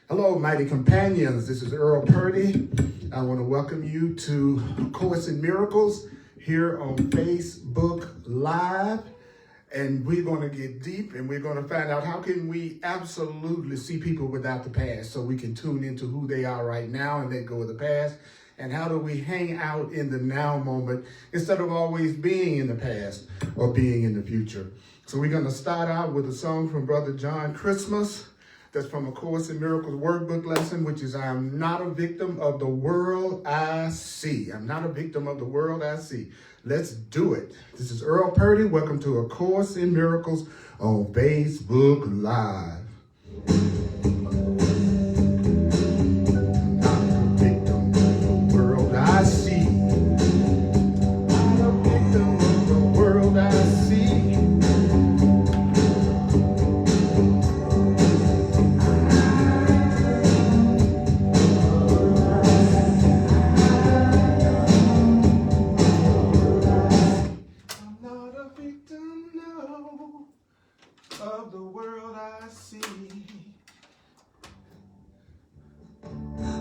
Hello, mighty companions. This is Earl Purdy. I want to welcome you to A Course in Miracles here on Facebook Live. And we're going to get deep and we're going to find out how can we absolutely see people without the past so we can tune into who they are right now and let go of the past. And how do we hang out in the now moment instead of always being in the past or being in the future. So we're going to start out with a song from Brother John Christmas. That's from A Course in Miracles workbook lesson, which is, I am not a victim of the world I see. I'm not a victim of the world I see. Let's do it. This is Earl Purdy. Welcome to A Course in Miracles on Facebook Live. Of the world I see.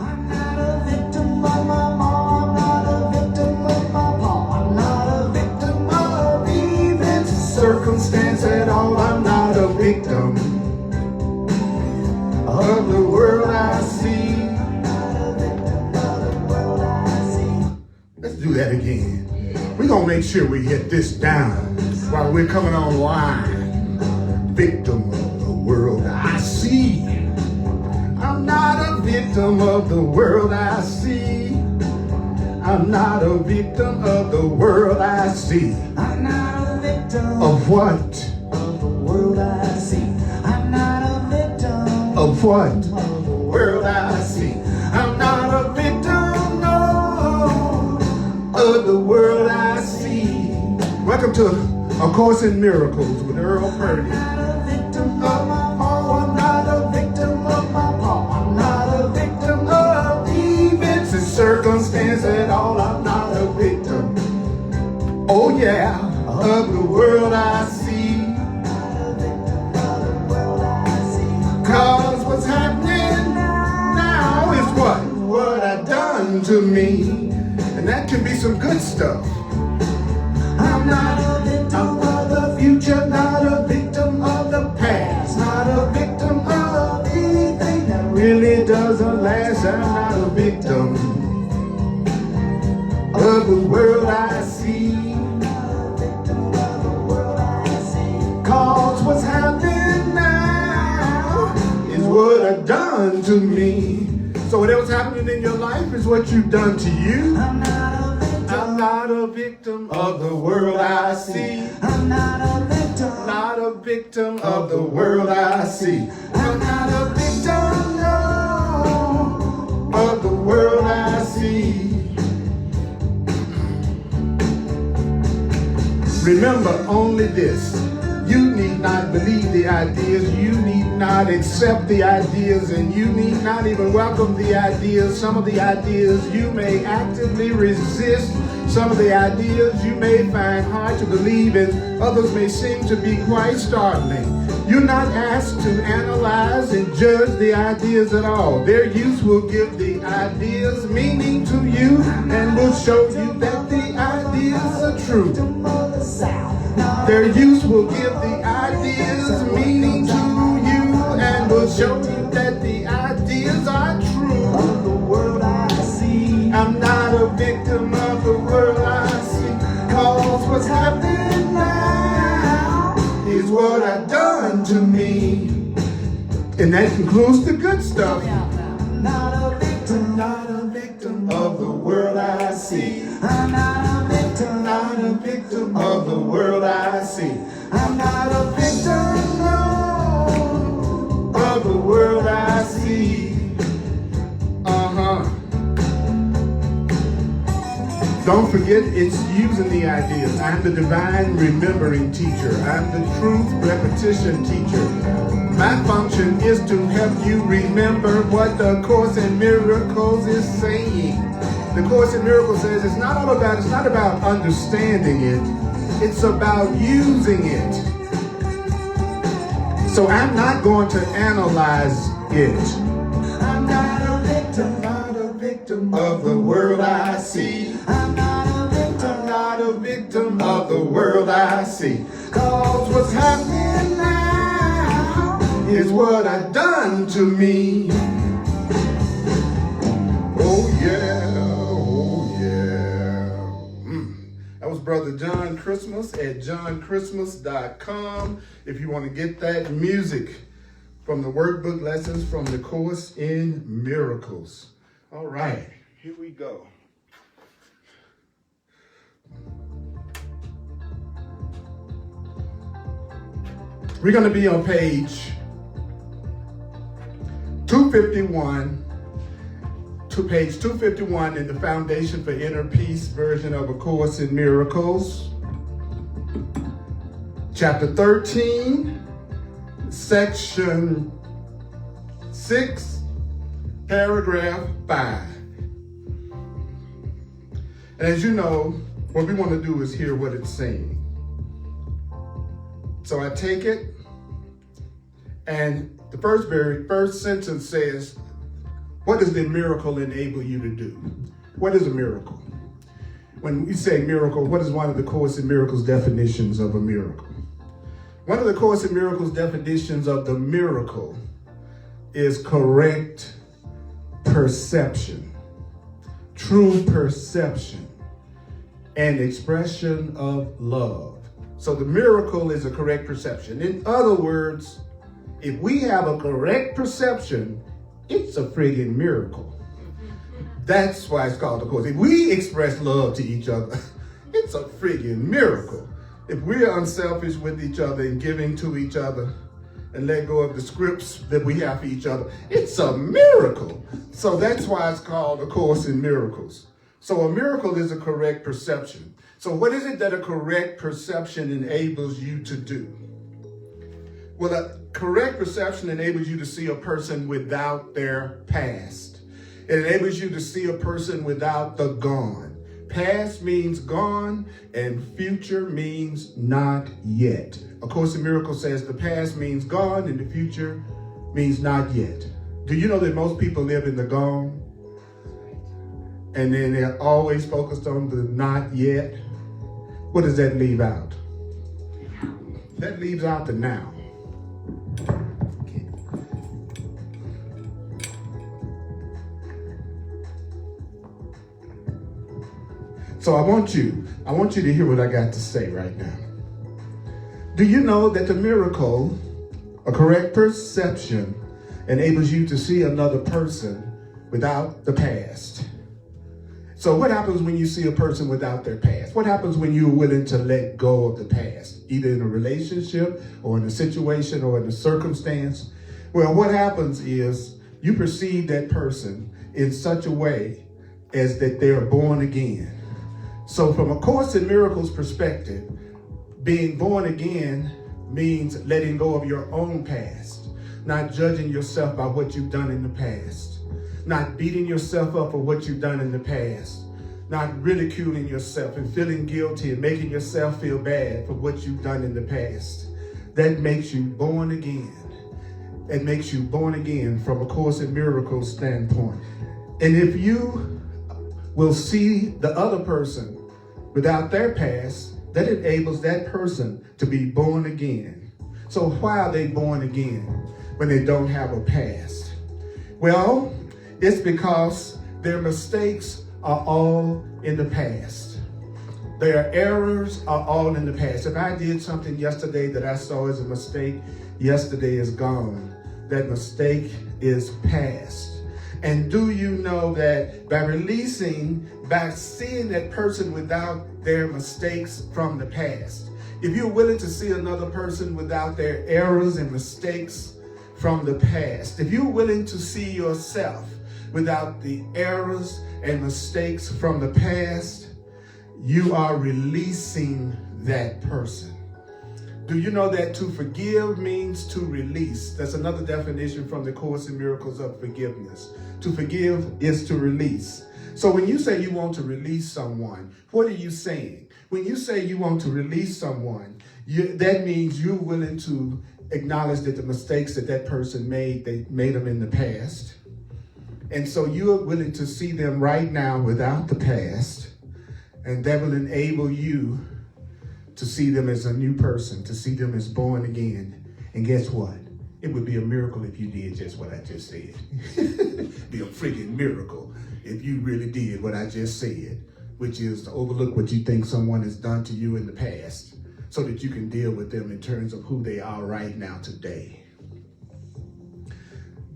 I'm not a victim of my mom, I'm not a victim of my pa, I'm not a victim of events, Circumstance at all, I'm not a victim of the world I see. I'm not a victim of the world I see. Let's do that again. We're gonna make sure we get this down while we're coming online. Victim of the world I see. I'm not a victim of the world I see. I'm not a victim of the world I see. I'm not a victim Of what? of the world I see. I'm not a victim Of what? of the World I see. I'm not a victim, no, of the world I see. Welcome to A Course in Miracles with Earl Purdy. I'm not a victim of my mom, I'm not a victim of my pa, I'm not a victim of Events and circumstance at all, I'm not a victim. Oh yeah, of the world I see. Cause what's happening now is what I done to me. And that can be some good stuff. I'm not a victim of the future, not a victim of the past, not a victim of anything that really doesn't last. I'm not a victim of the world I see. Cause what's happening now is what I've done to me. So whatever's happening in your life is what you've done to you. I'm not a victim of the world I see. I'm not a victim Not a victim of the world I see. I'm not a victim no Of the world I see. Remember only this. You need not believe the ideas, you need not accept the ideas, and you need not even welcome the ideas. Some of the ideas you may actively resist. Some of the ideas you may find hard to believe, and others may seem to be quite startling. You're not asked to analyze and judge the ideas at all. Their use will give the ideas meaning to you and will show you that the ideas are true. Their use will give the ideas meaning to you and will show you that the ideas are true. of the world I see. I'm not a victim of the world I see. Cause what's happening now is what I've done to me. And that concludes the good stuff. Not a victim Of the world I see. I'm not a victim Not a victim of the world I see. I'm not a victim no Of the world I see. Don't forget, it's using the ideas. I'm the divine remembering teacher. I'm the truth repetition teacher. My function is to help you remember what the Course in Miracles is saying. The Course in Miracles says it's not about understanding it. It's about using it. So I'm not going to analyze it. I'm not a victim. Not a victim of the world I see. I'm not a victim. I'm not a victim of the world I see. 'Cause what's happening now is what I've done to me. Oh yeah, oh yeah. That was Brother John Christmas at johnChristmas.com. If you want to get that music from the workbook lessons from the Course in Miracles. All right, here we go. We're going to be on page 251, to page 251 in the Foundation for Inner Peace version of A Course in Miracles. Chapter 13, section 6, paragraph 5. And as you know, what we want to do is hear what it's saying. So I take it, and the very first sentence says, what does the miracle enable you to do? What is a miracle? When we say miracle, what is one of the Course in Miracles definitions of a miracle? One of the Course in Miracles definitions of the miracle is correct perception, true perception, and expression of love. So the miracle is a correct perception. In other words, if we have a correct perception, it's a friggin' miracle. That's why it's called a Course. If we express love to each other, it's a friggin' miracle. If we're unselfish with each other and giving to each other and let go of the scripts that we have for each other, it's a miracle. So that's why it's called A Course in Miracles. So a miracle is a correct perception. So what is it that a correct perception enables you to do? Well, a correct perception enables you to see a person without their past. It enables you to see a person without the gone. Past means gone, and future means not yet. A Course in Miracles says the past means gone, and the future means not yet. Do you know that most people live in the gone? And then they're always focused on the not yet. What does that leave out? That leaves out the now. So I want you to hear what I got to say right now. Do you know that the miracle, a correct perception, enables you to see another person without the past? So what happens when you see a person without their past? What happens when you're willing to let go of the past, either in a relationship or in a situation or in a circumstance? Well, what happens is you perceive that person in such a way as that they're born again. So from A Course in Miracles perspective, being born again means letting go of your own past, not judging yourself by what you've done in the past, not beating yourself up for what you've done in the past, not ridiculing yourself and feeling guilty and making yourself feel bad for what you've done in the past. That makes you born again. It makes you born again from A Course in Miracles standpoint. And if you will see the other person without their past, that enables that person to be born again. So why are they born again when they don't have a past? Well, it's because their mistakes are all in the past. Their errors are all in the past. If I did something yesterday that I saw as a mistake, yesterday is gone. That mistake is past. And do you know that by seeing that person without their mistakes from the past, if you're willing to see another person without their errors and mistakes from the past, if you're willing to see yourself without the errors and mistakes from the past, you are releasing that person. Do you know that to forgive means to release? That's another definition from the Course in Miracles of forgiveness. To forgive is to release. So when you say you want to release someone, what are you saying? When you say you want to release someone, that means you're willing to acknowledge that the mistakes that person made, they made them in the past. And so you are willing to see them right now without the past, and that will enable you to see them as a new person, to see them as born again. And guess what? It would be a miracle if you did just what I just said. Be a freaking miracle if you really did what I just said, which is to overlook what you think someone has done to you in the past so that you can deal with them in terms of who they are right now today.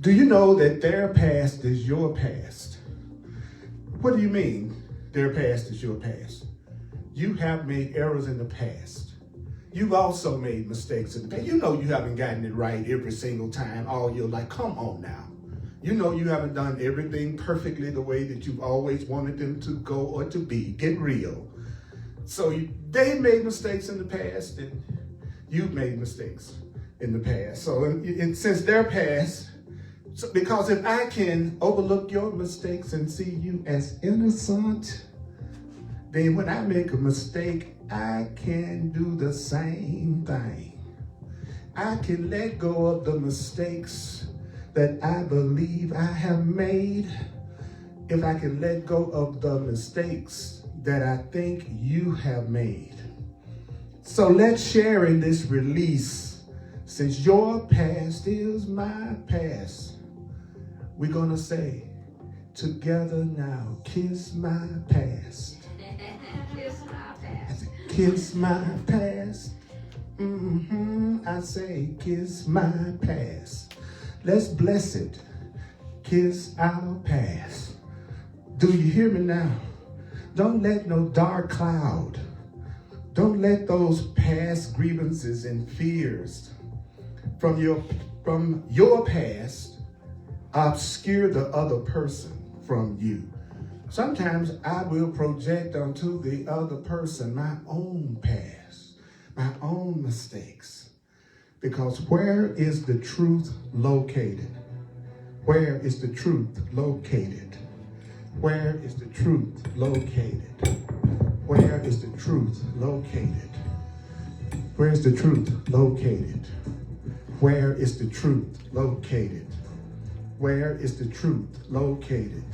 Do you know that their past is your past? What do you mean their past is your past? You have made errors in the past. You've also made mistakes in the past. You know you haven't gotten it right every single time all your life. Come on now. You know you haven't done everything perfectly the way that you've always wanted them to go or to be. Get real. So they made mistakes in the past, and you've made mistakes in the past. So and since their past, because if I can overlook your mistakes and see you as innocent, then when I make a mistake, I can do the same thing. I can let go of the mistakes that I believe I have made. If I can let go of the mistakes that I think you have made. So let's share in this release. Since your past is my past, we're gonna say together now, kiss my past. Kiss my past. Kiss my past. I say kiss my past. Let's bless it. Kiss our past. Do you hear me now? Don't let no dark cloud, don't let those past grievances and fears from your past obscure the other person from you. Sometimes I will project onto the other person my own past, my own mistakes. Because where is the truth located? Where is the truth located? Where is the truth located? Where is the truth located? Where is the truth located? Where is the truth located? Where is the truth located?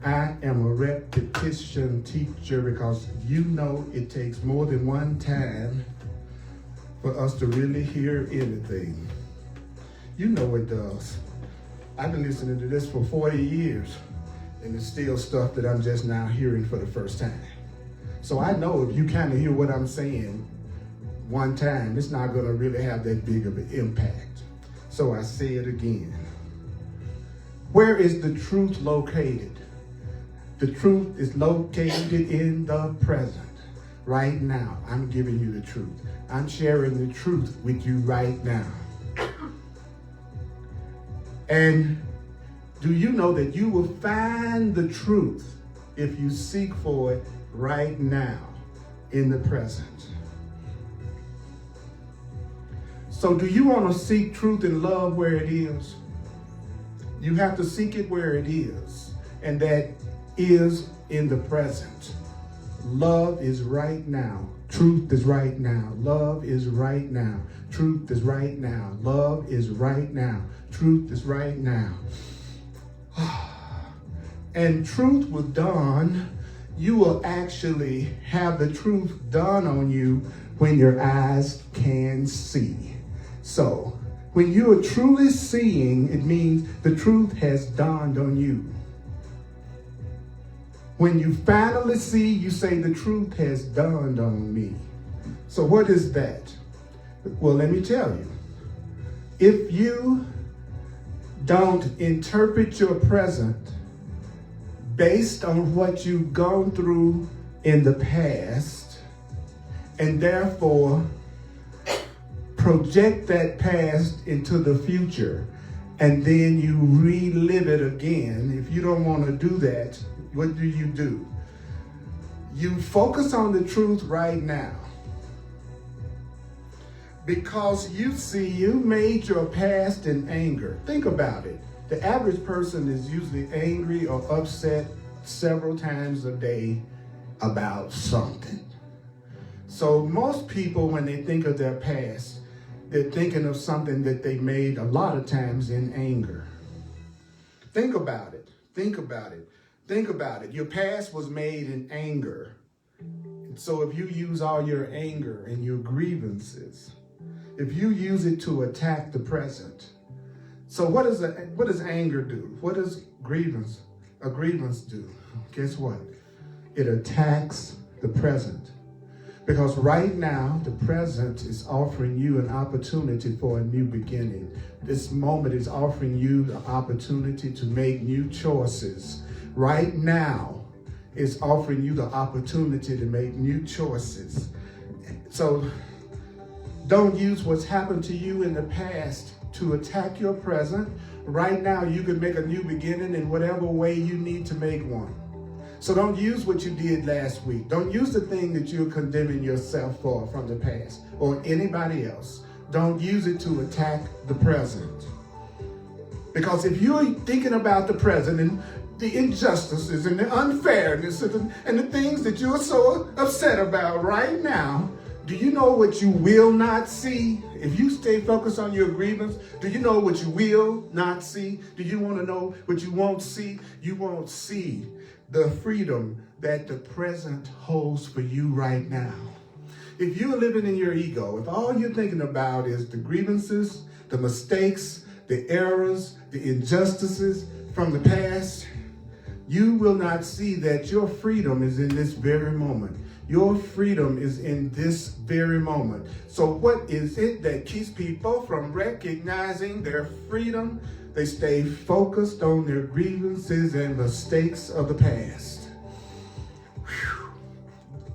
I am a repetition teacher because you know it takes more than one time for us to really hear anything. You know it does. I've been listening to this for 40 years, and it's still stuff that I'm just now hearing for the first time. So I know if you kind of hear what I'm saying one time, it's not going to really have that big of an impact. So I say it again. Where is the truth located? The truth is located in the present. Right now, I'm giving you the truth. I'm sharing the truth with you right now. And do you know that you will find the truth if you seek for it right now in the present? So do you want to seek truth and love where it is? You have to seek it where it is, and that is in the present. Love is right now. Truth is right now. Love is right now. Truth is right now. Love is right now. Truth is right now. And truth will dawn. You will actually have the truth dawn on you when your eyes can see. So, when you are truly seeing, it means the truth has dawned on you. When you finally see, you say the truth has dawned on me. So what is that? Well, let me tell you. If you don't interpret your present based on what you've gone through in the past, and therefore project that past into the future, and then you relive it again, if you don't want to do that, what do? You focus on the truth right now. Because you see, you made your past in anger. Think about it. The average person is usually angry or upset several times a day about something. So most people, when they think of their past, they're thinking of something that they made a lot of times in anger. Think about it. Think about it. Think about it. Your past was made in anger. So if you use all your anger and your grievances, if you use it to attack the present, so what does anger do? What does a grievance do? Guess what? It attacks the present. Because right now, the present is offering you an opportunity for a new beginning. This moment is offering you the opportunity to make new choices. Right now, it's offering you the opportunity to make new choices. So don't use what's happened to you in the past to attack your present. Right now, you can make a new beginning in whatever way you need to make one. So don't use what you did last week. Don't use the thing that you're condemning yourself for from the past or anybody else. Don't use it to attack the present. Because if you're thinking about the present and the injustices and the unfairness and the things that you're so upset about right now, do you know what you will not see? If you stay focused on your grievance, do you know what you will not see? Do you want to know what you won't see? You won't see the freedom that the present holds for you right now. If you're living in your ego, if all you're thinking about is the grievances, the mistakes, the errors, the injustices from the past, you will not see that your freedom is in this very moment. Your freedom is in this very moment. So what is it that keeps people from recognizing their freedom? They stay focused on their grievances and mistakes of the past. Whew.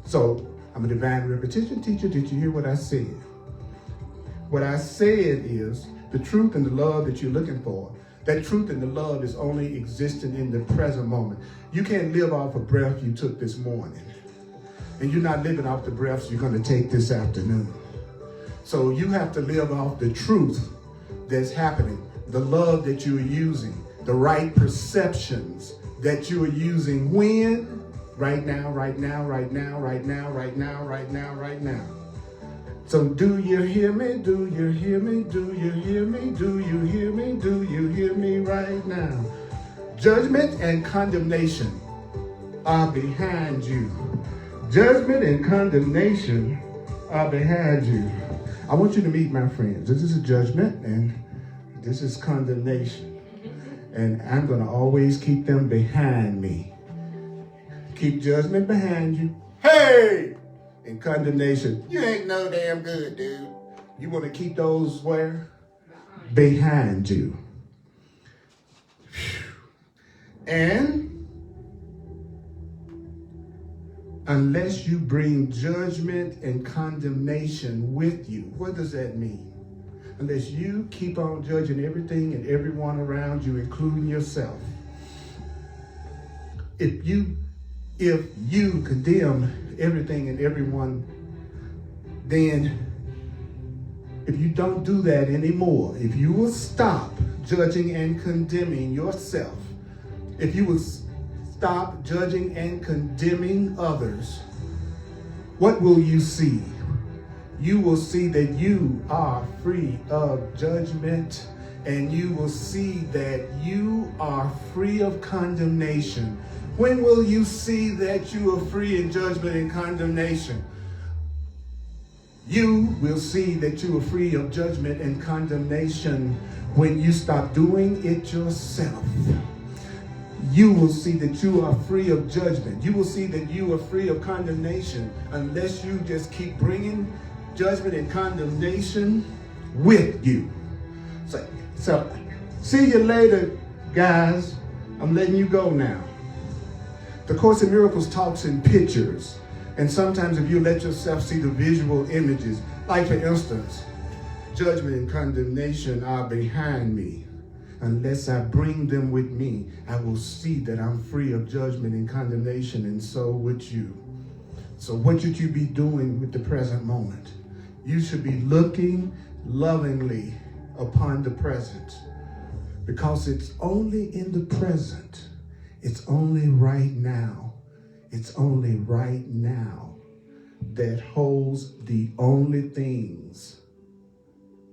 So I'm a divine repetition teacher. Did you hear what I said? What I said is the truth and the love that you're looking for. That truth and the love is only existing in the present moment. You can't live off a breath you took this morning. And you're not living off the breaths you're going to take this afternoon. So you have to live off the truth that's happening, the love that you're using, the right perceptions that you are using when? Right now, right now, right now, right now, right now, right now, right now. So do you hear me? Do you hear me? Do you hear me? Do you hear me? Do you hear me right now? Judgment and condemnation are behind you. Judgment and condemnation are behind you. I want you to meet my friends. This is a judgment and this is condemnation. And I'm going to always keep them behind me. Keep judgment behind you. Hey! And condemnation. You ain't no damn good, dude. You want to keep those where? Behind you. And unless you bring judgment and condemnation with you, what does that mean? Unless you keep on judging everything and everyone around you, including yourself. If you condemn everything and everyone, then if you don't do that anymore, if you will stop judging and condemning yourself, if you will stop judging and condemning others, what will you see? You will see that you are free of judgment, and you will see that you are free of condemnation. When will you see that you are free in judgment and condemnation? You will see that you are free of judgment and condemnation when you stop doing it yourself. You will see that you are free of judgment. You will see that you are free of condemnation unless you just keep bringing judgment and condemnation with you. So see you later, guys. I'm letting you go now. The Course in Miracles talks in pictures. And sometimes if you let yourself see the visual images, like for instance, judgment and condemnation are behind me. Unless I bring them with me, I will see that I'm free of judgment and condemnation, and so would you. So what should you be doing with the present moment? You should be looking lovingly upon the present, because it's only in the present. It's only right now. It's only right now that holds the only things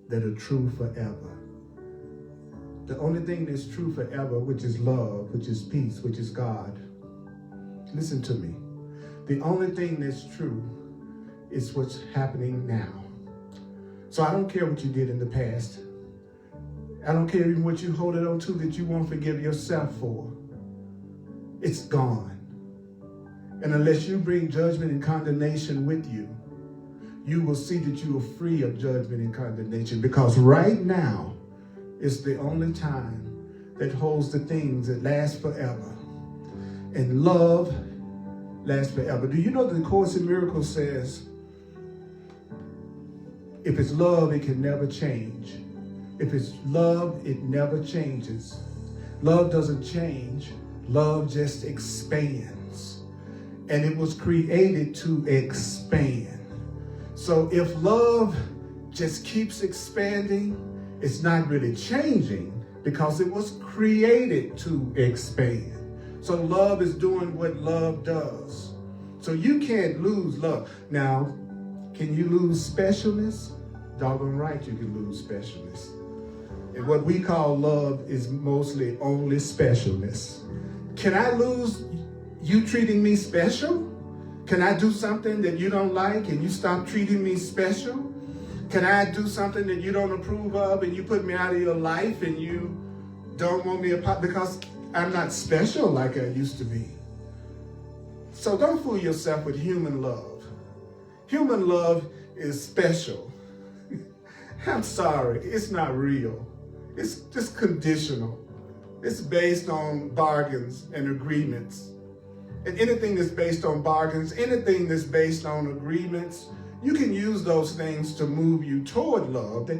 that are true forever. the only thing that's true forever, which is love, which is peace, which is God. Listen to me. The only thing that's true is what's happening now. So I don't care what you did in the past. I don't care even what you hold it on to that you won't forgive yourself for. It's gone. And unless you bring judgment and condemnation with you, you will see that you are free of judgment and condemnation, because right now is the only time that holds the things that last forever. And love lasts forever. Do you know that the Course in Miracles says, if it's love, it can never change. If it's love, it never changes. Love doesn't change. Love just expands. And it was created to expand. So if love just keeps expanding, it's not really changing, because it was created to expand. So love is doing what love does. So you can't lose love. Now, can you lose specialness? Doggone right you can lose specialness. And what we call love is mostly only specialness. Can I lose you treating me special? Can I do something that you don't like and you stop treating me special? Can I do something that you don't approve of and you put me out of your life and you don't want me apart because I'm not special like I used to be? So don't fool yourself with human love. Human love is special. I'm sorry, it's not real. It's just conditional. It's based on bargains and agreements. And anything that's based on bargains, anything that's based on agreements, you can use those things to move you toward love.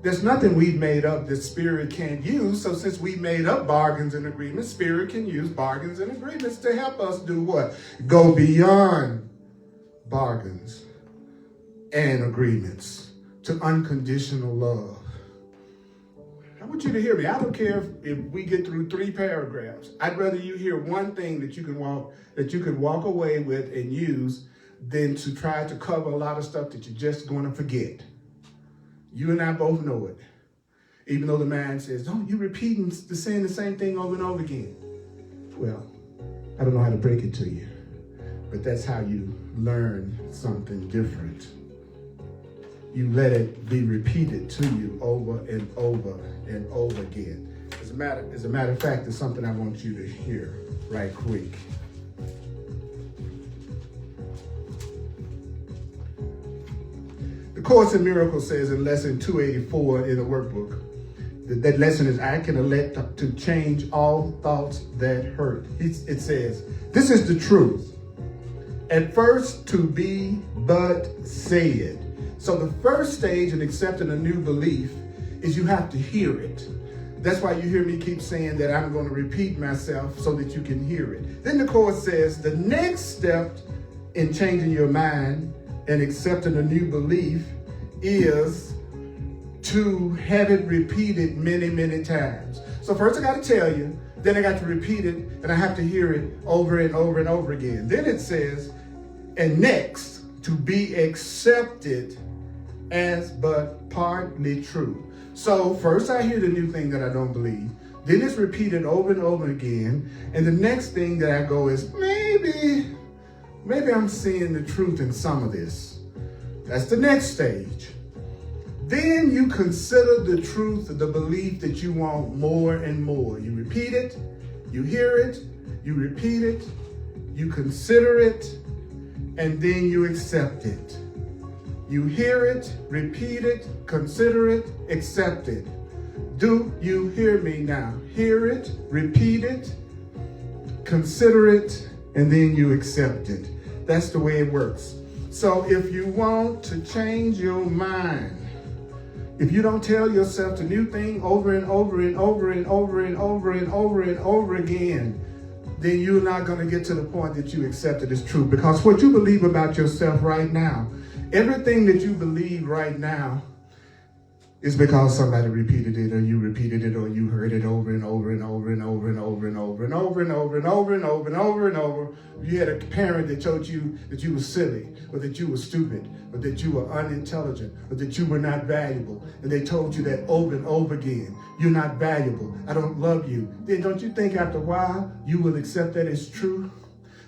There's nothing we've made up that Spirit can't use. So since we made up bargains and agreements, Spirit can use bargains and agreements to help us do what? Go beyond bargains and agreements to unconditional love. I want you to hear me. I don't care if we get through 3 paragraphs. I'd rather you hear one thing that you can walk away with and use than to try to cover a lot of stuff that you're just going to forget. You and I both know it. Even though the mind says, "Don't you repeating saying the same thing over and over again." Well, I don't know how to break it to you, but that's how you learn something different. You let it be repeated to you over and over and over again. As a matter of fact, it's something I want you to hear right quick. The Course in Miracles says in lesson 284 in the workbook, that lesson is, I can elect to change all thoughts that hurt. It says, this is the truth. At first to be but said. So the first stage in accepting a new belief is you have to hear it. That's why you hear me keep saying that I'm going to repeat myself so that you can hear it. Then the Course says the next step in changing your mind and accepting a new belief is to have it repeated many, many times. So first I got to tell you, then I got to repeat it, and I have to hear it over and over and over again. Then it says, and next, to be accepted as but partly true. So first I hear the new thing that I don't believe. Then it's repeated over and over again. And the next thing that I go is, maybe I'm seeing the truth in some of this. That's the next stage. Then you consider the truth of the belief that you want more and more. You repeat it, you hear it, you repeat it, you consider it, and then you accept it. You hear it, repeat it, consider it, accept it. Do you hear me now? Hear it, repeat it, consider it, and then you accept it. That's the way it works. So if you want to change your mind, if you don't tell yourself the new thing over and over and over and over and over and over and over again, then you're not going to get to the point that you accept it as true. Because what you believe about yourself right now, everything that you believe right now It's because somebody repeated it, or you repeated it, or you heard it over and over and over and over and over and over and over and over and over and over and over and over. You had a parent that told you that you were silly, or that you were stupid, or that you were unintelligent, or that you were not valuable. And they told you that over and over again. You're not valuable. I don't love you. Then don't you think after a while you will accept that as true?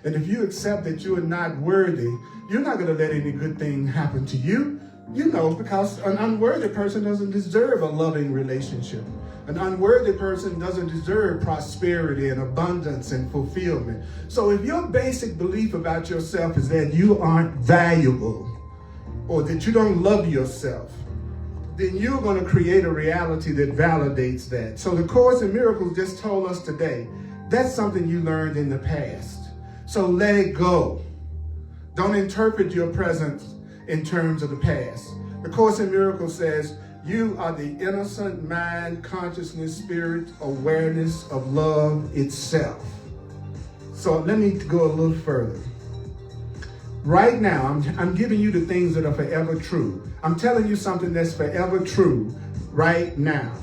And if you accept that you are not worthy, you're not going to let any good thing happen to you. You know, because an unworthy person doesn't deserve a loving relationship. An unworthy person doesn't deserve prosperity and abundance and fulfillment. So if your basic belief about yourself is that you aren't valuable, or that you don't love yourself, then you're going to create a reality that validates that. So the Course in Miracles just told us today, that's something you learned in the past. So let it go. Don't interpret your present in terms of the past. The Course in Miracles says, you are the innocent mind, consciousness, spirit, awareness of love itself. So let me go a little further. Right now, I'm giving you the things that are forever true. I'm telling you something that's forever true right now.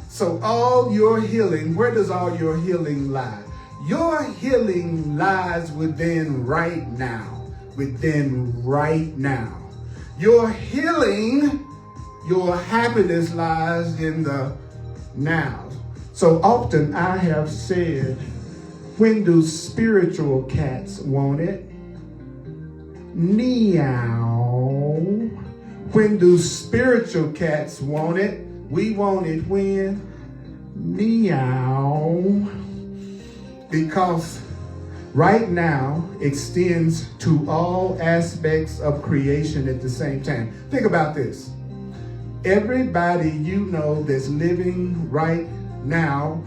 So all your healing, where does all your healing lie? Your healing lies within right now. Within right now. Your healing, your happiness lies in the now. So often I have said, when do spiritual cats want it? Meow. When do spiritual cats want it? We want it when? Meow. Because right now extends to all aspects of creation at the same time. Think about this. Everybody you know that's living right now,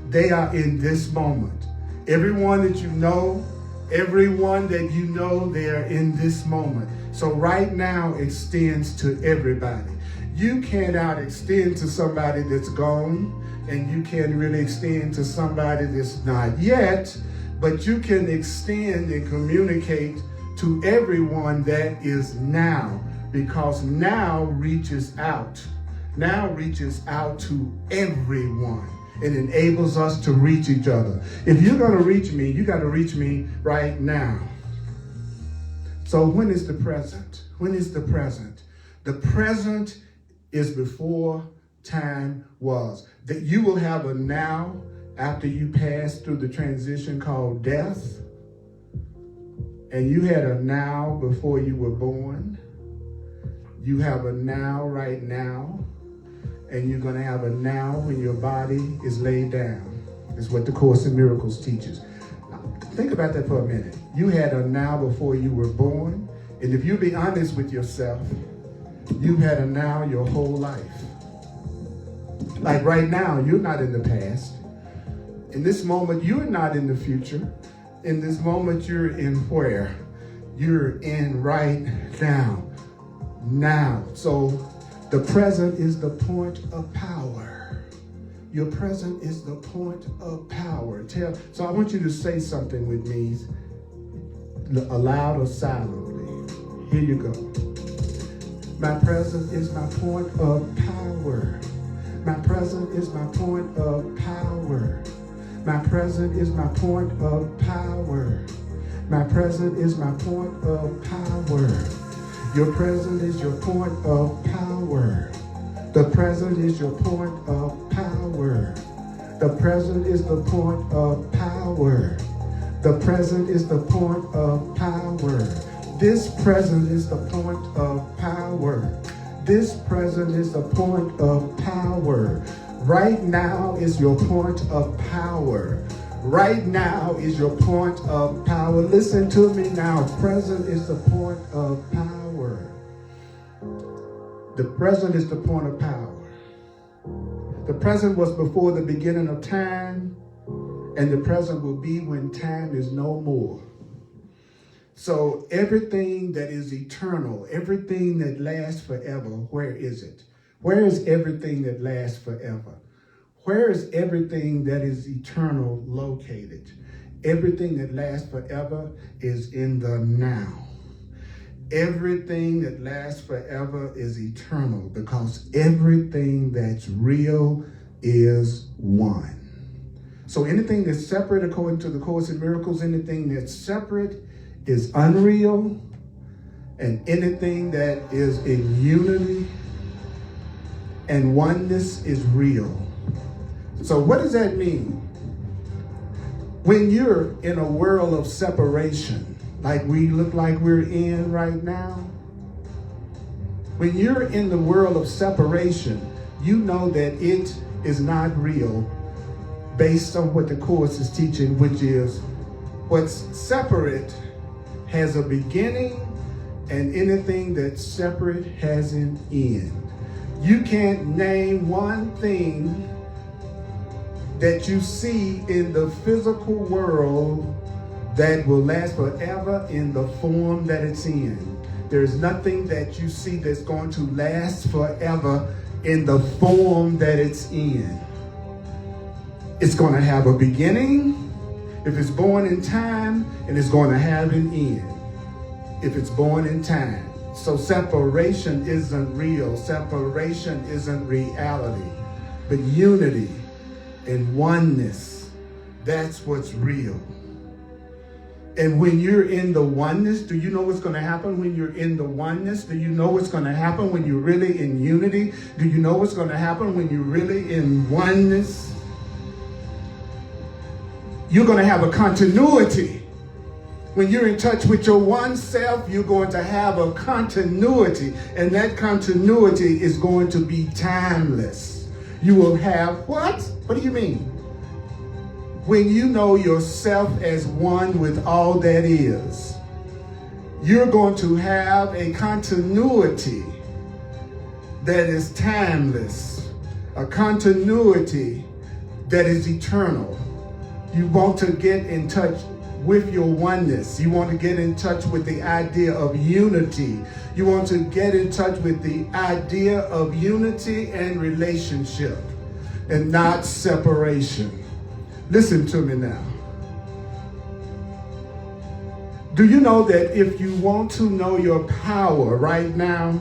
they are in this moment. Everyone that you know, everyone that you know, they are in this moment. So right now extends to everybody. You cannot extend to somebody that's gone, and you can't really extend to somebody that's not yet, but you can extend and communicate to everyone that is now, because now reaches out. Now reaches out to everyone. It enables us to reach each other. If you're going to reach me, you got to reach me right now. So when is the present? When is the present? The present is before time was. That you will have a now after you pass through the transition called death. And you had a now before you were born. You have a now right now. And you're going to have a now when your body is laid down. Is what the Course in Miracles teaches. Now, think about that for a minute. You had a now before you were born. And if you be honest with yourself, you had a now your whole life. Like right now, you're not in the past. In this moment, you're not in the future. In this moment, you're in where? You're in right now. Now. So the present is the point of power. Your present is the point of power. So I want you to say something with me, aloud or silently. Here you go. My present is my point of power. My present is my point of power. My present is my point of power. My present is my point of power. Your present is your point of power. The present is your point of power. The present is the point of power. The present is the point of power. This present is the point of power. This present is the point of power. Right now is your point of power. Right now is your point of power. Listen to me now. Present is the point of power. The present is the point of power. The present was before the beginning of time, and the present will be when time is no more. So everything that is eternal, everything that lasts forever, where is it? Where is everything that lasts forever? Where is everything that is eternal located? Everything that lasts forever is in the now. Everything that lasts forever is eternal, because everything that's real is one. So anything that's separate, according to the Course in Miracles, anything that's separate is unreal, and anything that is in unity and oneness is real. So what does that mean? When you're in a world of separation, like we look like we're in right now, when you're in the world of separation, you know that it is not real based on what the Course is teaching, which is what's separate has a beginning, and anything that's separate has an end. You can't name one thing that you see in the physical world that will last forever in the form that it's in. There's nothing that you see that's going to last forever in the form that it's in. It's going to have a beginning if it's born in time, and it's going to have an end if it's born in time. So separation isn't real. Separation isn't reality. But unity and oneness, that's what's real. And when you're in the oneness, do you know what's going to happen when you're in the oneness? Do you know what's going to happen when you're really in unity? Do you know what's going to happen when you're really in oneness? You're going to have a continuity. When you're in touch with your one self, you're going to have a continuity, and that continuity is going to be timeless. You will have what? What do you mean? When you know yourself as one with all that is, you're going to have a continuity that is timeless, a continuity that is eternal. You want to get in touch with your oneness. You want to get in touch with the idea of unity. You want to get in touch with the idea of unity and relationship, and not separation. Listen to me now. Do you know that if you want to know your power right now,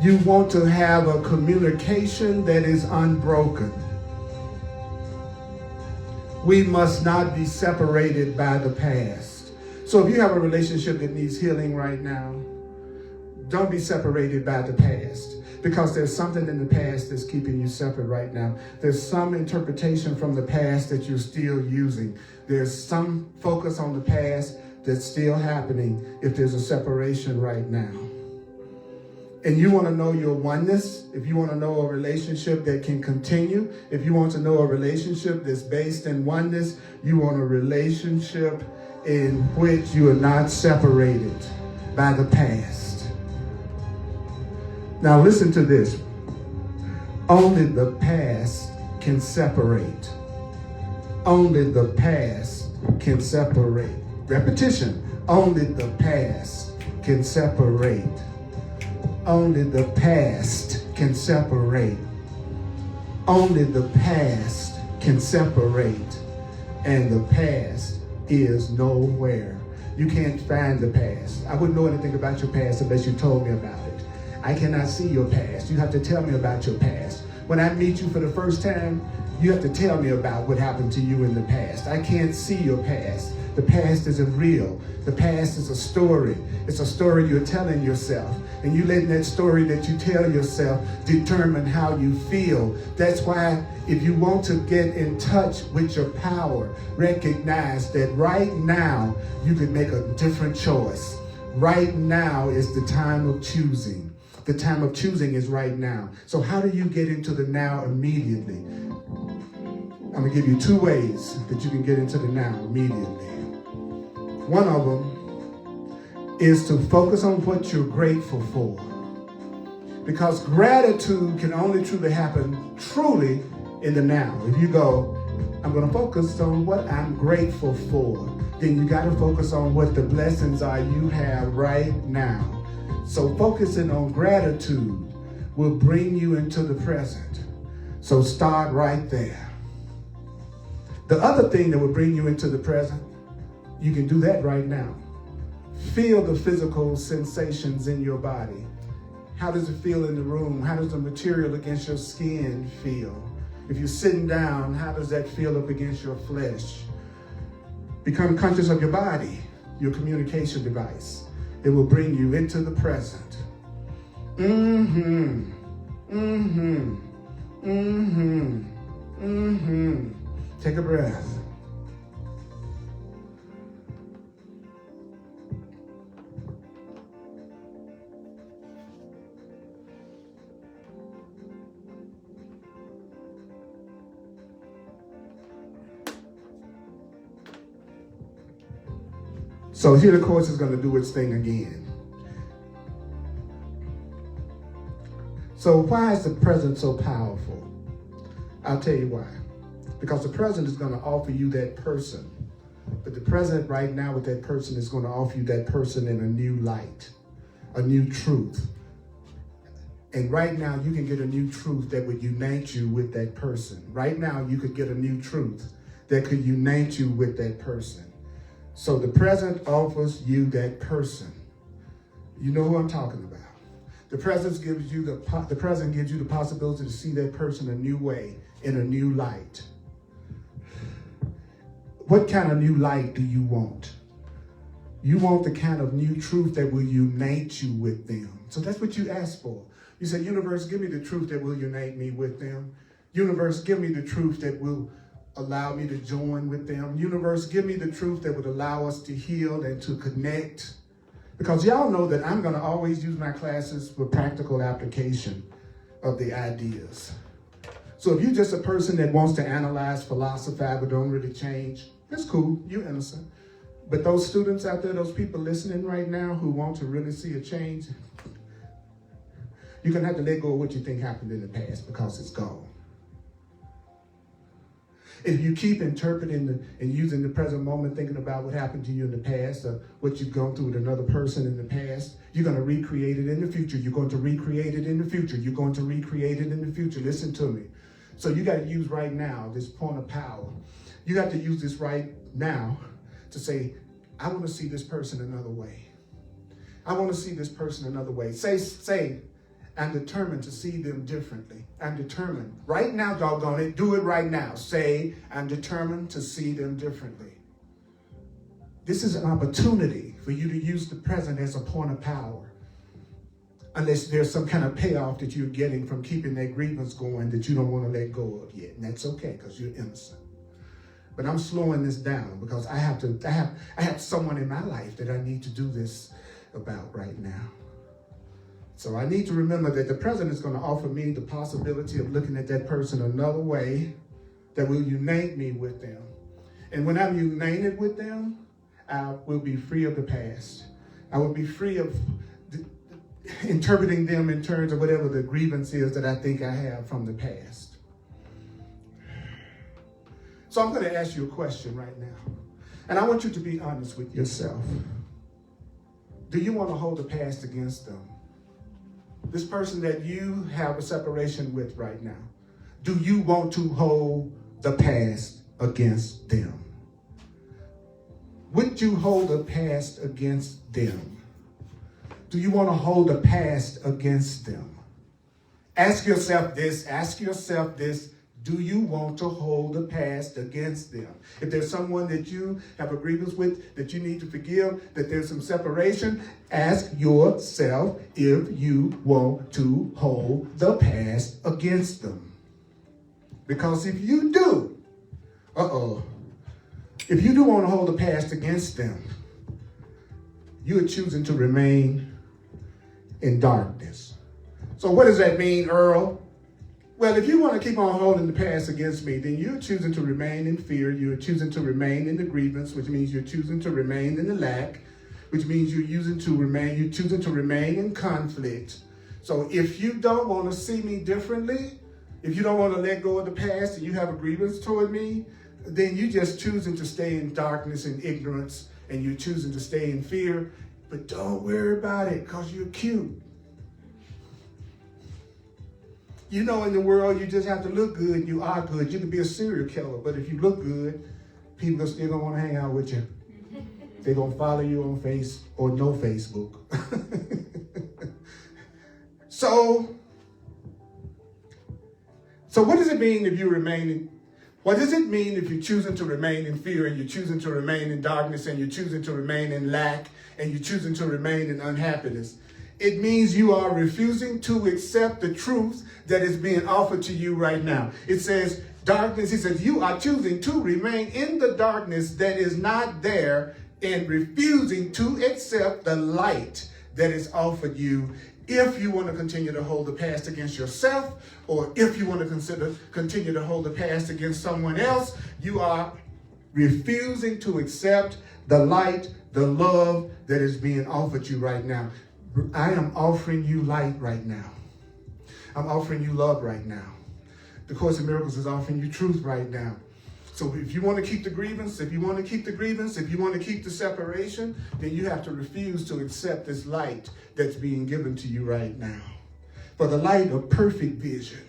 you want to have a communication that is unbroken? We must not be separated by the past. So if you have a relationship that needs healing right now, don't be separated by the past, because there's something in the past that's keeping you separate right now. There's some interpretation from the past that you're still using. There's some focus on the past that's still happening if there's a separation right now. And you want to know your oneness, if you want to know a relationship that can continue, if you want to know a relationship that's based in oneness, you want a relationship in which you are not separated by the past. Now listen to this. Only the past can separate. Only the past can separate. Repetition. Only the past can separate. Only the past can separate. Only the past can separate. And the past is nowhere. You can't find the past. I wouldn't know anything about your past unless you told me about it. I cannot see your past. You have to tell me about your past. When I meet you for the first time, you have to tell me about what happened to you in the past. I can't see your past. The past isn't real. The past is a story. It's a story you're telling yourself. And you letting that story that you tell yourself determine how you feel. That's why if you want to get in touch with your power, recognize that right now you can make a different choice. Right now is the time of choosing. The time of choosing is right now. So how do you get into the now immediately? I'm going to give you two ways that you can get into the now immediately. One of them is to focus on what you're grateful for. Because gratitude can only truly happen truly in the now. If you go, I'm going to focus on what I'm grateful for, then you got to focus on what the blessings are you have right now. So focusing on gratitude will bring you into the present. So start right there. The other thing that will bring you into the present, you can do that right now. Feel the physical sensations in your body. How does it feel in the room? How does the material against your skin feel? If you're sitting down, how does that feel up against your flesh? Become conscious of your body, your communication device. It will bring you into the present. Take a breath. So here the course is going to do its thing again. So why is the present so powerful? I'll tell you why. Because the present is going to offer you that person. But the present right now with that person is going to offer you that person in a new light, a new truth. And right now you can get a new truth that would unite you with that person. Right now you could get a new truth that could unite you with that person. So the present offers you that person. You know who I'm talking about. The present gives you the possibility to see that person a new way, in a new light. What kind of new light do you want? You want the kind of new truth that will unite you with them. So that's what you ask for. You say, universe, give me the truth that will unite me with them. Universe, give me the truth that will allow me to join with them. Universe, give me the truth that would allow us to heal and to connect. Because y'all know that I'm going to always use my classes for practical application of the ideas. So if you're just a person that wants to analyze, philosophize, but don't really change, that's cool. You're innocent. But those students out there, those people listening right now who want to really see a change, you're going to have to let go of what you think happened in the past because it's gone. If you keep interpreting and using the present moment, thinking about what happened to you in the past or what you've gone through with another person in the past, you're going to recreate it in the future. You're going to recreate it in the future. You're going to recreate it in the future. Listen to me. So you got to use right now, this point of power. You got to use this right now to say, I want to see this person another way. I want to see this person another way. Say, I'm determined to see them differently. I'm determined. Right now, doggone it, do it right now. Say, I'm determined to see them differently. This is an opportunity for you to use the present as a point of power. Unless there's some kind of payoff that you're getting from keeping that grievance going that you don't want to let go of yet. And that's okay, because you're innocent. But I'm slowing this down because I have someone in my life that I need to do this about right now. So I need to remember that the present is going to offer me the possibility of looking at that person another way that will unite me with them. And when I'm united with them, I will be free of the past. I will be free of interpreting them in terms of whatever the grievance is that I think I have from the past. So I'm going to ask you a question right now. And I want you to be honest with yourself. Do you want to hold the past against them? This person that you have a separation with right now, do you want to hold the past against them? Would you hold the past against them? Do you want to hold the past against them? Ask yourself this, do you want to hold the past against them? If there's someone that you have a grievance with, that you need to forgive, that there's some separation, ask yourself if you want to hold the past against them. Because if you do, if you do want to hold the past against them, you are choosing to remain in darkness. So what does that mean, Earl? Well, if you want to keep on holding the past against me, then you're choosing to remain in fear. You're choosing to remain in the grievance, which means you're choosing to remain in the lack, which means you're choosing to remain in conflict. So if you don't want to see me differently, if you don't want to let go of the past and you have a grievance toward me, then you're just choosing to stay in darkness and ignorance, and you're choosing to stay in fear. But don't worry about it, because you're cute. You know, in the world, you just have to look good. You are good. You can be a serial killer, but if you look good, people are still going to want to hang out with you. They're going to follow you on Face or no Facebook. So what does it mean if you remain in, what does it mean if you're choosing to remain in fear and you're choosing to remain in darkness and you're choosing to remain in lack and you're choosing to remain in unhappiness? It means you are refusing to accept the truth that is being offered to you right now. It says darkness, he says you are choosing to remain in the darkness that is not there and refusing to accept the light that is offered you. If you want to continue to hold the past against yourself, or if you want to continue to hold the past against someone else, you are refusing to accept the light, the love that is being offered you right now. I am offering you light right now. I'm offering you love right now. The Course in Miracles is offering you truth right now. So if you want to keep the grievance, if you want to keep the separation, then you have to refuse to accept this light that's being given to you right now. For the light of perfect vision,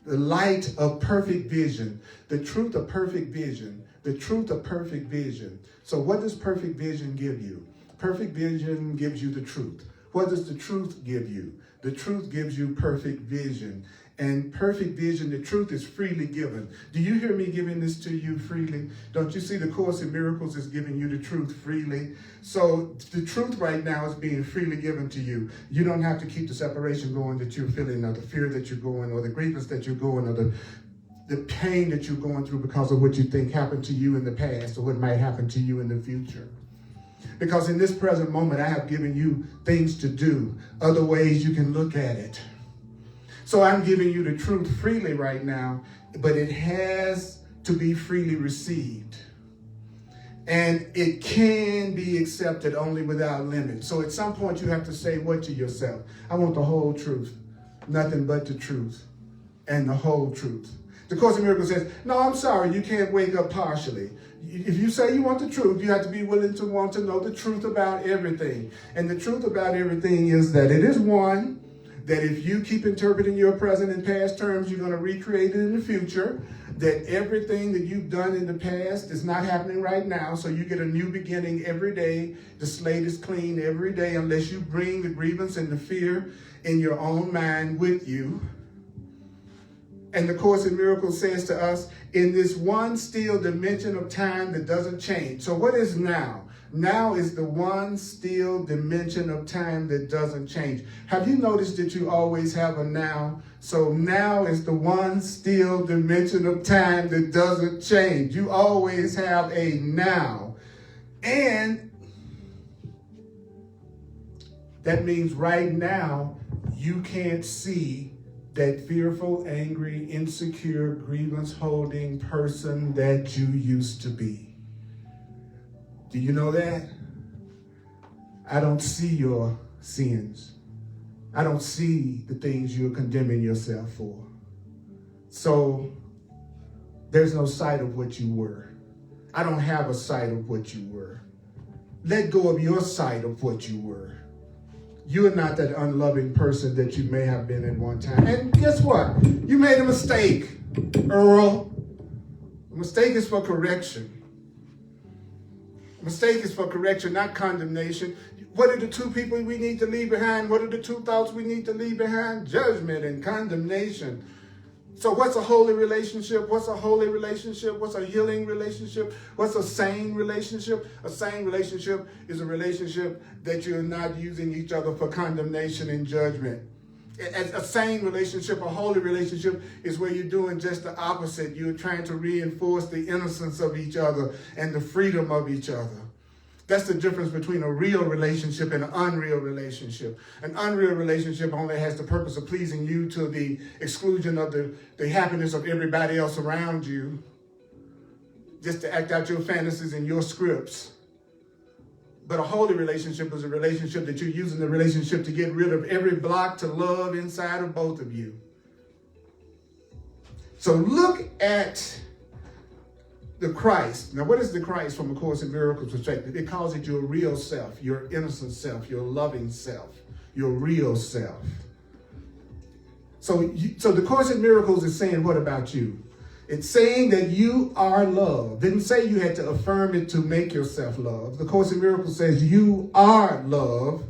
the light of perfect vision, the truth of perfect vision, the truth of perfect vision. So what does perfect vision give you? Perfect vision gives you the truth. What does the truth give you? The truth gives you perfect vision. And perfect vision, the truth is freely given. Do you hear me giving this to you freely? Don't you see the Course in Miracles is giving you the truth freely? So the truth right now is being freely given to you. You don't have to keep the separation going that you're feeling, or the fear that you're going, or the grievance that you're going, or the pain that you're going through because of what you think happened to you in the past or what might happen to you in the future. Because in this present moment, I have given you things to do, other ways you can look at it. So I'm giving you the truth freely right now, but it has to be freely received. And it can be accepted only without limit. So at some point you have to say what to yourself? I want the whole truth, nothing but the truth, and the whole truth. The Course in Miracles says, no, I'm sorry, you can't wake up partially. If you say you want the truth, you have to be willing to want to know the truth about everything. And the truth about everything is that it is one, that if you keep interpreting your present and past terms, you're going to recreate it in the future, that everything that you've done in the past is not happening right now, so you get a new beginning every day. The slate is clean every day unless you bring the grievance and the fear in your own mind with you. And the Course in Miracles says to us, in this one still dimension of time that doesn't change. So what is now? Now is the one still dimension of time that doesn't change. Have you noticed that you always have a now? So now is the one still dimension of time that doesn't change. You always have a now. And that means right now, you can't see that fearful, angry, insecure, grievance-holding person that you used to be. Do you know that? I don't see your sins. I don't see the things you're condemning yourself for. So there's no sight of what you were. I don't have a sight of what you were. Let go of your sight of what you were. You're not that unloving person that you may have been at one time. And guess what? You made a mistake, Earl. A mistake is for correction. A mistake is for correction, not condemnation. What are the two people we need to leave behind? What are the two thoughts we need to leave behind? Judgment and condemnation. So what's a holy relationship? What's a holy relationship? What's a healing relationship? What's a sane relationship? A sane relationship is a relationship that you're not using each other for condemnation and judgment. A sane relationship, a holy relationship, is where you're doing just the opposite. You're trying to reinforce the innocence of each other and the freedom of each other. That's the difference between a real relationship and an unreal relationship. An unreal relationship only has the purpose of pleasing you to the exclusion of the happiness of everybody else around you, just to act out your fantasies and your scripts. But a holy relationship is a relationship that you're using the relationship to get rid of every block to love inside of both of you. So look at the Christ. Now, what is the Christ from A Course in Miracles perspective? It calls it your real self, your innocent self, your loving self, your real self. So the Course in Miracles is saying, what about you? It's saying that you are loved. Didn't say you had to affirm it to make yourself loved. The Course in Miracles says you are loved.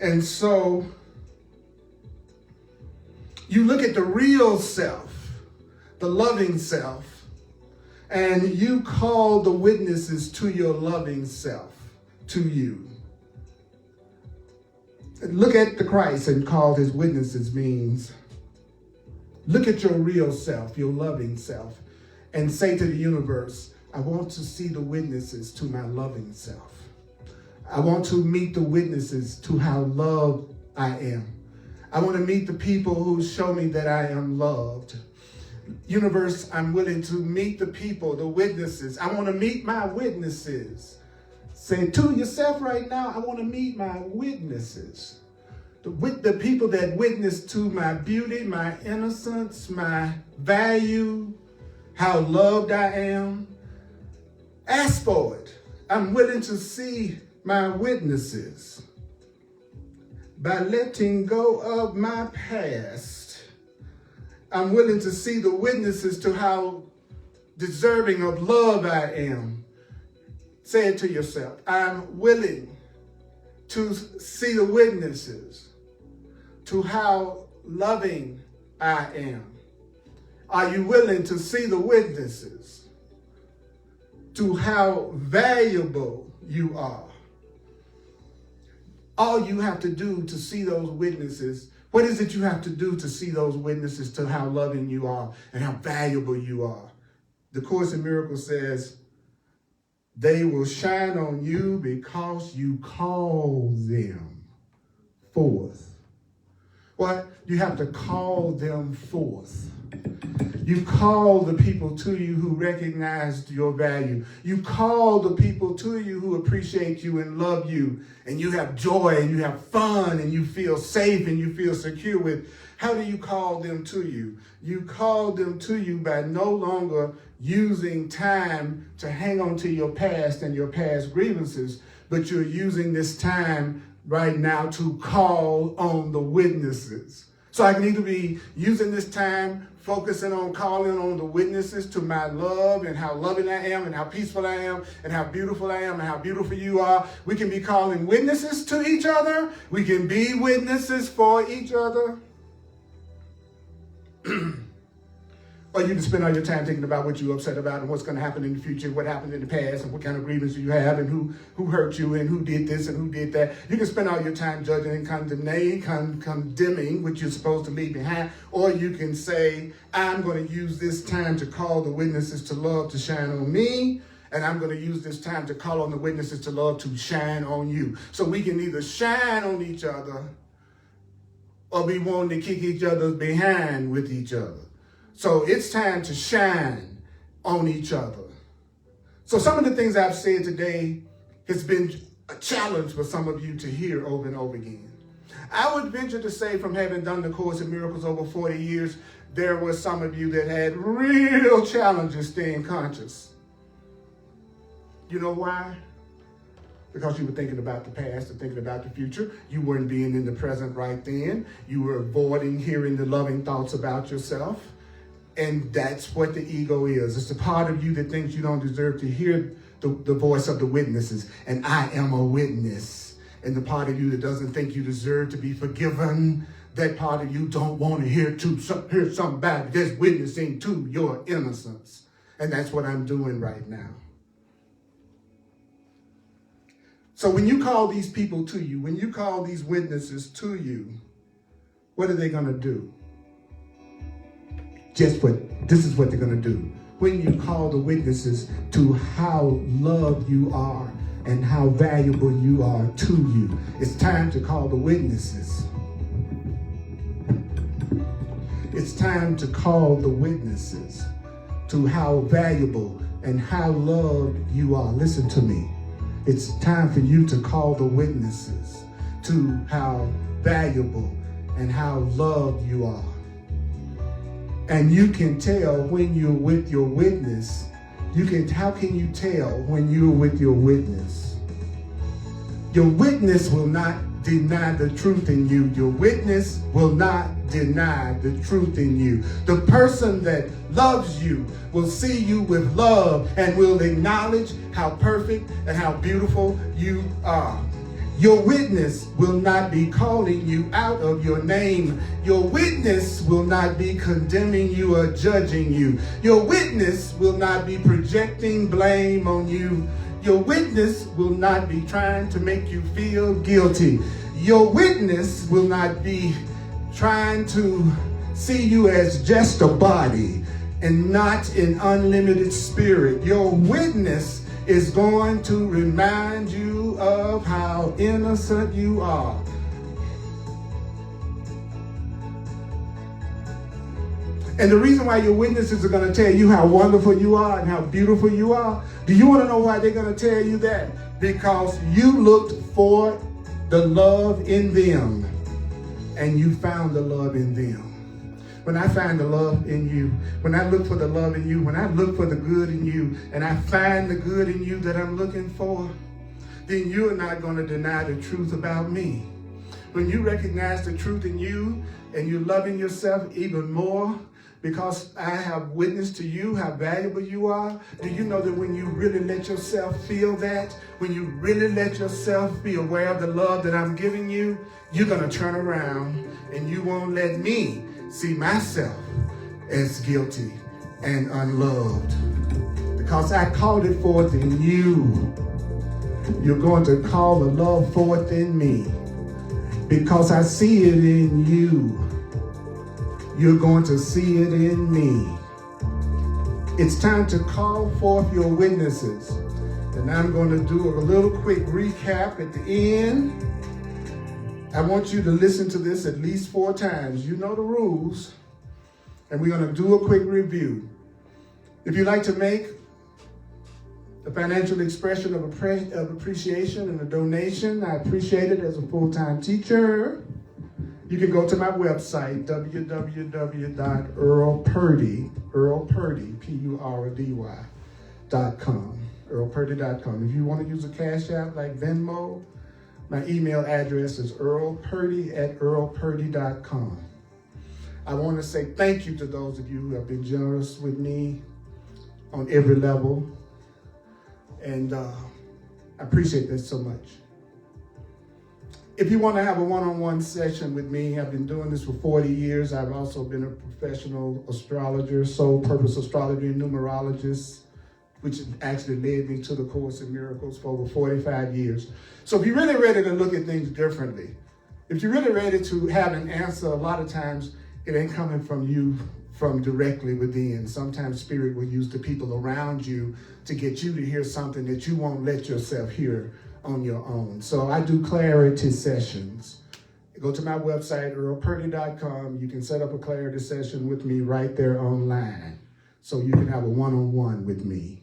And so you look at the real self, the loving self, and you call the witnesses to your loving self, to you. Look at the Christ and call his witnesses means look at your real self, your loving self, and say to the universe, I want to see the witnesses to my loving self. I want to meet the witnesses to how loved I am. I want to meet the people who show me that I am loved. Universe, I'm willing to meet the people, the witnesses. I want to meet my witnesses. Say to yourself right now, I want to meet my witnesses. The people that witness to my beauty, my innocence, my value, how loved I am. Ask for it. I'm willing to see my witnesses. By letting go of my past, I'm willing to see the witnesses to how deserving of love I am. Say it to yourself. I'm willing to see the witnesses to how loving I am. Are you willing to see the witnesses to how valuable you are? All you have to do to see those witnesses, what is it you have to do to see those witnesses to how loving you are and how valuable you are? The Course in Miracles says, they will shine on you because you call them forth. What? You have to call them forth. You call the people to you who recognized your value. You call the people to you who appreciate you and love you, and you have joy and you have fun and you feel safe and you feel secure with. How do you call them to you? You call them to you by no longer using time to hang on to your past and your past grievances, but you're using this time right now to call on the witnesses. So I can either be using this time focusing on calling on the witnesses to my love and how loving I am and how peaceful I am and how beautiful I am and how beautiful you are. We can be calling witnesses to each other. We can be witnesses for each other. Or you can spend all your time thinking about what you're upset about and what's going to happen in the future, what happened in the past, and what kind of grievances you have, and who hurt you, and who did this and who did that. You can spend all your time judging and condemning what you're supposed to leave behind. Or you can say, I'm going to use this time to call the witnesses to love to shine on me, and I'm going to use this time to call on the witnesses to love to shine on you. So we can either shine on each other or be wanting to kick each other's behind with each other. So it's time to shine on each other. So some of the things I've said today has been a challenge for some of you to hear over and over again. I would venture to say, from having done the Course in Miracles over 40 years, there were some of you that had real challenges staying conscious. You know why? Because you were thinking about the past and thinking about the future. You weren't being in the present right then. You were avoiding hearing the loving thoughts about yourself. And that's what the ego is. It's the part of you that thinks you don't deserve to hear the voice of the witnesses. And I am a witness. And the part of you that doesn't think you deserve to be forgiven. That part of you don't want to hear somebody that's witnessing to your innocence. And that's what I'm doing right now. So when you call these people to you, when you call these witnesses to you, what are they going to do? This is what they're going to do. When you call the witnesses to how loved you are and how valuable you are to you, it's time to call the witnesses. It's time to call the witnesses to how valuable and how loved you are. Listen to me. It's time for you to call the witnesses to how valuable and how loved you are. And you can tell when you're with your witness. How can you tell when you're with your witness? Your witness will not deny the truth in you. Your witness will not deny the truth in you. The person that loves you will see you with love and will acknowledge how perfect and how beautiful you are. Your witness will not be calling you out of your name. Your witness will not be condemning you or judging you. Your witness will not be projecting blame on you. Your witness will not be trying to make you feel guilty. Your witness will not be trying to see you as just a body and not an unlimited spirit. Your witness is going to remind you of how innocent you are. And the reason why your witnesses are going to tell you how wonderful you are and how beautiful you are, do you want to know why they're going to tell you that? Because you looked for the love in them and you found the love in them. When I find the love in you, when I look for the love in you, when I look for the good in you, and I find the good in you that I'm looking for, then you are not going to deny the truth about me. When you recognize the truth in you and you're loving yourself even more because I have witnessed to you how valuable you are, do you know that when you really let yourself feel that, when you really let yourself be aware of the love that I'm giving you, you're going to turn around and you won't let me see myself as guilty and unloved. Because I called it forth in you. You're going to call the love forth in me. Because I see it in you. You're going to see it in me. It's time to call forth your witnesses. And I'm going to do a little quick recap at the end. I want you to listen to this at least 4 times. You know the rules. And we're going to do a quick review. If you'd like to make a financial expression of appreciation and a donation, I appreciate it as a full-time teacher. You can go to my website, www.earlpurdy.com. earlpurdy.com. If you want to use a cash app like Venmo, my email address is earlpurdy@earlpurdy.com. I want to say thank you to those of you who have been generous with me on every level. And I appreciate this so much. If you want to have a one-on-one session with me, I've been doing this for 40 years. I've also been a professional astrologer, soul purpose astrologer and numerologist, which actually led me to the Course in Miracles for over 45 years. So if you're really ready to look at things differently, if you're really ready to have an answer, a lot of times it ain't coming from you from directly within. Sometimes spirit will use the people around you to get you to hear something that you won't let yourself hear on your own. So I do clarity sessions. Go to my website, earlpurdy.com. You can set up a clarity session with me right there online. So you can have a one-on-one with me.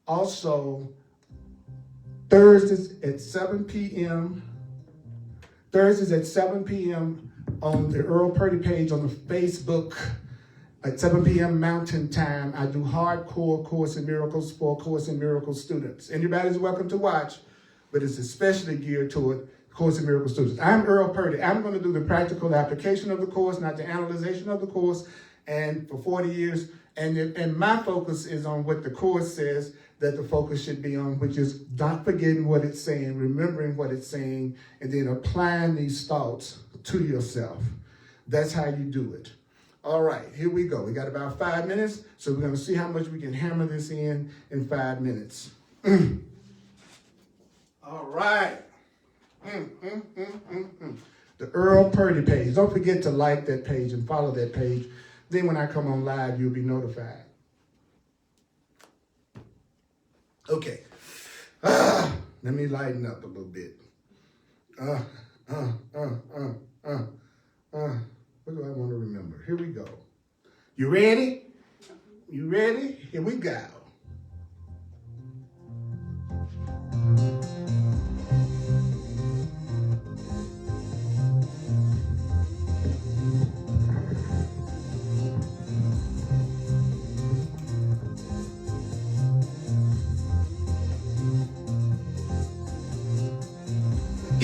Also, Thursdays at 7 p.m. on the Earl Purdy page on the Facebook at 7 p.m. Mountain Time. I do hardcore Course in Miracles for Course in Miracles students. Anybody's welcome to watch, but it's especially geared toward Course in Miracles students. I'm Earl Purdy. I'm going to do the practical application of the course, not the analyzation of the course, and for 40 years. And my focus is on what the course says that the focus should be on, which is not forgetting what it's saying, remembering what it's saying, and then applying these thoughts to yourself. That's how you do it. All right, here we go. We got about 5 minutes, so we're going to see how much we can hammer this in 5 minutes. All right. The Earl Purdy page. Don't forget to like that page and follow that page. Then when I come on live, you'll be notified. Okay. Let me lighten up a little bit. What do I want to remember? Here we go. You ready? You ready? Here we go.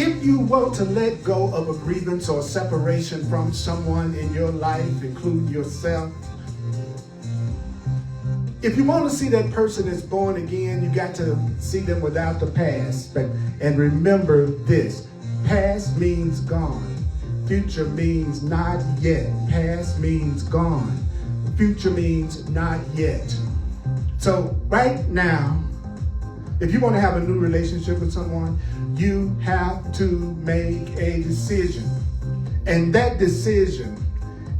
If you want to let go of a grievance or separation from someone in your life, including yourself, if you want to see that person is born again, you got to see them without the past. And remember this, past means gone. Future means not yet. Past means gone. Future means not yet. So right now, if you want to have a new relationship with someone, you have to make a decision. And that decision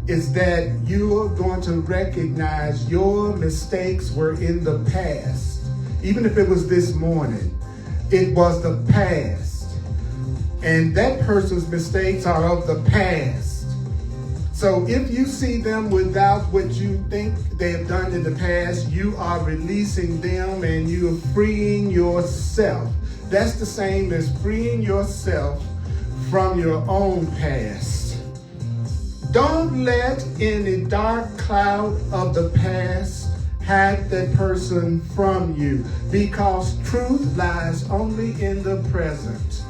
is that you are going to recognize your mistakes were in the past. Even if it was this morning, it was the past. And that person's mistakes are of the past. So if you see them without what you think they have done in the past, you are releasing them and you are freeing yourself. That's the same as freeing yourself from your own past. Don't let any dark cloud of the past hide that person from you, because truth lies only in the present.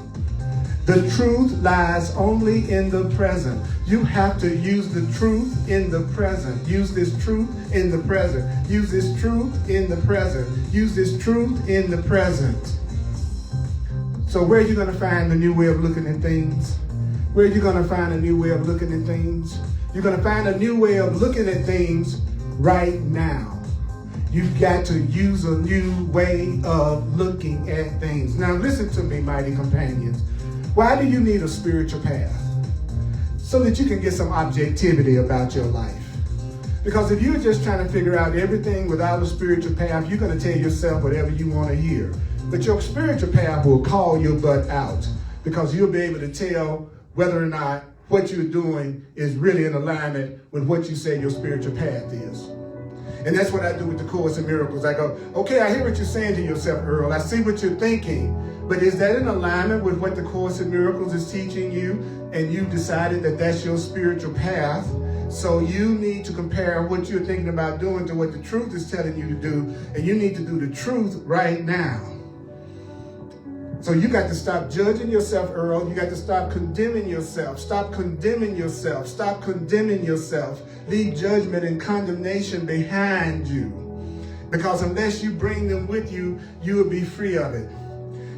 The truth lies only in the present. You have to use the truth in the present. Use this truth in the present. Use this truth in the present. Use this truth in the present. So where are you going to find a new way of looking at things? Where are you going to find a new way of looking at things? You're going to find a new way of looking at things right now. You've got to use a new way of looking at things. Now listen to me, mighty companions. Why do you need a spiritual path? So that you can get some objectivity about your life. Because if you're just trying to figure out everything without a spiritual path, you're going to tell yourself whatever you want to hear. But your spiritual path will call your butt out, because you'll be able to tell whether or not what you're doing is really in alignment with what you say your spiritual path is. And that's what I do with the Course in Miracles. I go, okay, I hear what you're saying to yourself, Earl. I see what you're thinking. But is that in alignment with what the Course in Miracles is teaching you? And you decided that that's your spiritual path. So you need to compare what you're thinking about doing to what the truth is telling you to do. And you need to do the truth right now. So you got to stop judging yourself, Earl. You got to stop condemning yourself. Stop condemning yourself. Stop condemning yourself. Leave judgment and condemnation behind you. Because unless you bring them with you, you will be free of it.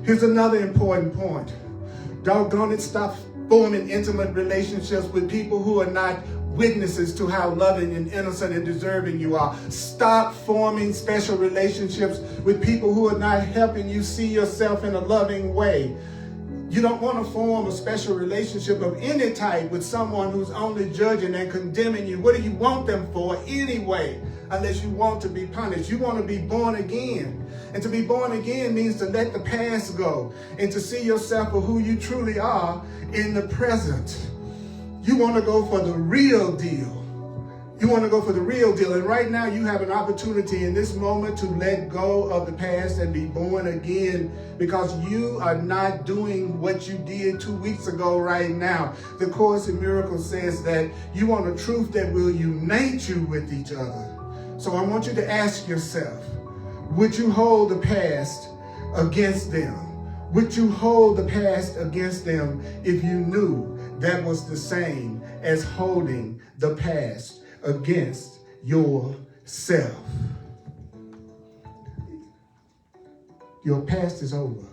Here's another important point. Doggone it, stop forming intimate relationships with people who are not witnesses to how loving and innocent and deserving you are. Stop forming special relationships with people who are not helping you see yourself in a loving way. You don't want to form a special relationship of any type with someone who's only judging and condemning you. What do you want them for anyway? Unless you want to be punished. You want to be born again. And to be born again means to let the past go and to see yourself for who you truly are in the present. You want to go for the real deal. You want to go for the real deal. And right now you have an opportunity in this moment to let go of the past and be born again, because you are not doing what you did 2 weeks ago right now. The Course in Miracles says that you want a truth that will unite you with each other. So I want you to ask yourself, would you hold the past against them? Would you hold the past against them if you knew that was the same as holding the past against yourself? Your past is over.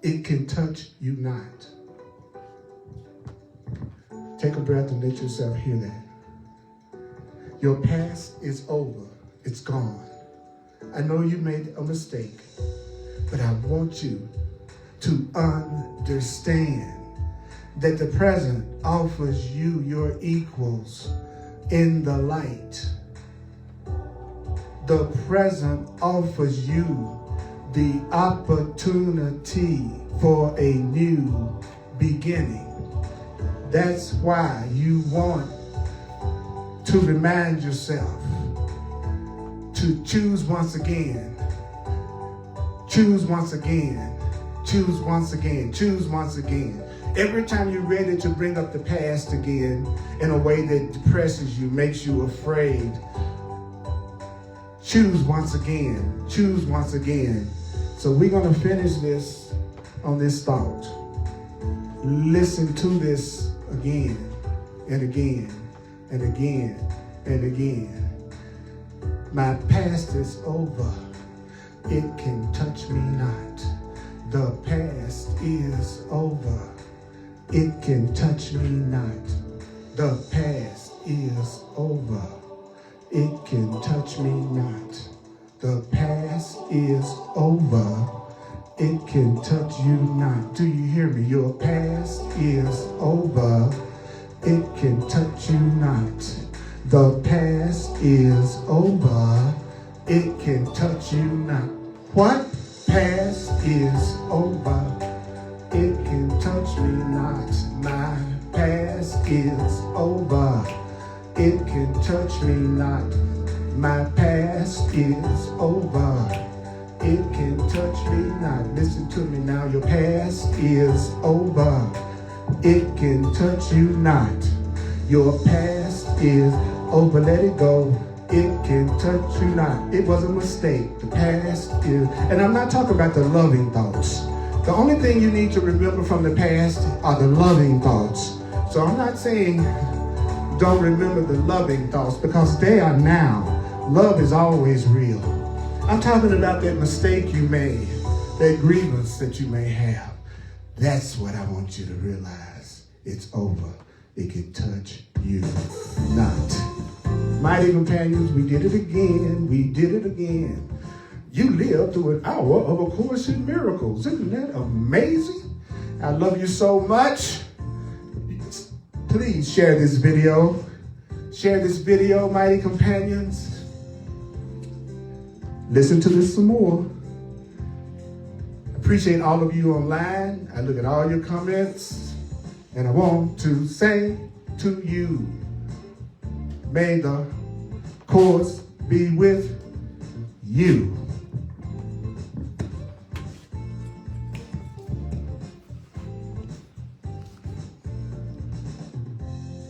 It can touch you not. Take a breath and let yourself hear that. Your past is over. It's gone. I know you made a mistake, but I want you to understand that the present offers you your equals in the light. The present offers you the opportunity for a new beginning. That's why you want to remind yourself to choose once again. Choose once again. Choose once again. Choose once again. Every time you're ready to bring up the past again in a way that depresses you, makes you afraid, choose once again. Choose once again. So we're going to finish this on this thought. Listen to this again and again and again and again. My past is over. It can touch me not. The past is over. It can touch me not. The past is over. It can touch me not. The past is over. It can touch you not. Do you hear me? Your past is over. It can touch you not. The past is over. It can touch you not. What? Past is over. It can touch me not. My past is over. It can touch me not. My past is over. It can touch me not. Listen to me now. Your past is over. It can touch you not. Your past is over. Let it go. It can touch you not. It was a mistake. The past is, and I'm not talking about the loving thoughts. The only thing you need to remember from the past are the loving thoughts. So I'm not saying don't remember the loving thoughts, because they are now. Love is always real. I'm talking about that mistake you made, that grievance that you may have. That's what I want you to realize. It's over. It can touch you not. Mighty companions, we did it again. We did it again. You lived through an hour of A Course in Miracles. Isn't that amazing? I love you so much. Please share this video. Share this video, mighty companions. Listen to this some more. Appreciate all of you online. I look at all your comments, and I want to say to you, may the course be with you.